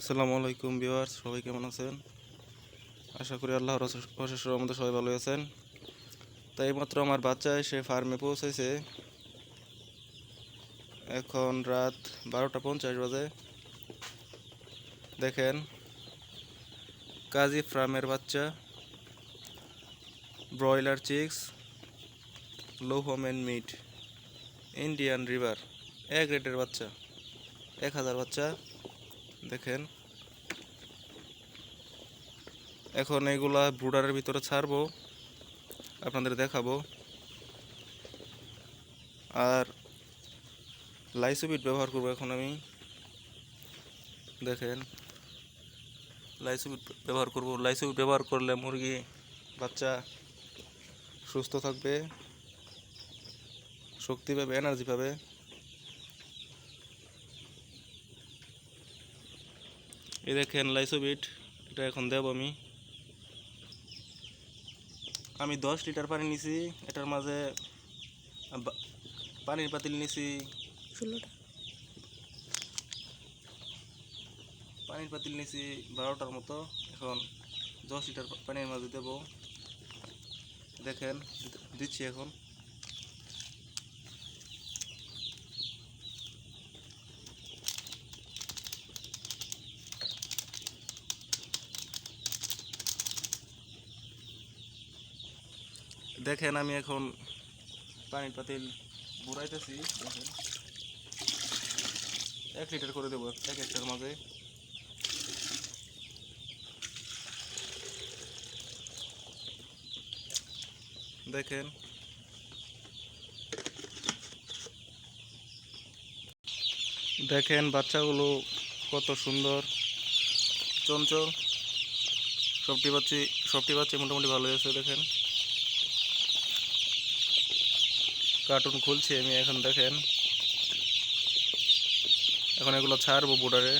আসসালামু আলাইকুম ভিউয়ার্স, সবাই কেমন আছেন? আশা করি আল্লাহর অশেষ রহমতে সবাই ভালো আছেন। তাই এইমাত্র আমার বাচ্চা এসে ফার্মে পৌঁছেছে। এখন রাত 12:50 বাজে। দেখেন, কাজী ফার্মের বাচ্চা, broiler chicks, Lohmann meat, Indian river, A গ্রেডের বাচ্চা, 1000 বাচ্চা। দেখেন, এখন এগুলা ব্রুডারের ভিতরে ছাড়বো, আপনাদের দেখাবো। আর লাইসোবিট ব্যবহার করবো এখন আমি। দেখেন, লাইসোবিট ব্যবহার করব। লাইসোবিট ব্যবহার করলে মুরগি বাচ্চা সুস্থ থাকবে, শক্তি পাবে, এনার্জি পাবে। এই দেখেন লাইসোবিট, এটা এখন দেব আমি 10 লিটার পানি নিছি। এটার মাঝে পানির পাতিল নিছি 12টার মতো। এখন 10 লিটার পানির মাঝে দেব। দেখেন, দিচ্ছি এখন। দেখেন, আমি এখন পানির পাতিল বুড়াইতেছি। দেখেন, 1 লিটার করে দেবো এক একটার মাঝে। দেখেন, দেখেন বাচ্চাগুলো কত সুন্দর, চঞ্চল। সবটি বাচ্চা মোটামুটি ভালো আছে। দেখেন, কার্টুন খুলছি আমি এখন। দেখেন, এখন এগুলো ছাড়বো বোর্ডারে।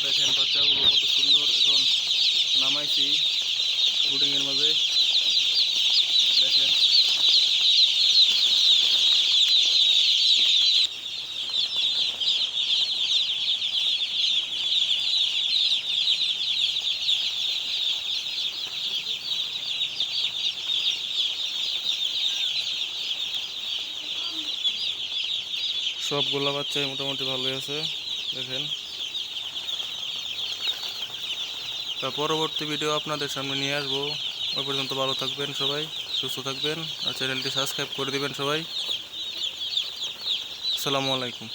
দেখেন বাচ্চাগুলো কত সুন্দর। এখন নামাইছি ব্রুডিংয়ের মাঝে। দেখেন, সবগুলো বাচ্চাই মোটামুটি ভালোই আছে। দেখেন, তার পরবর্তী ভিডিও আপনাদের সামনে নিয়ে আসবো। ওই পর্যন্ত ভালো থাকবেন সবাই, সুস্থ থাকবেন, আর চ্যানেলটি সাবস্ক্রাইব করে দিবেন সবাই। আসসালামু আলাইকুম।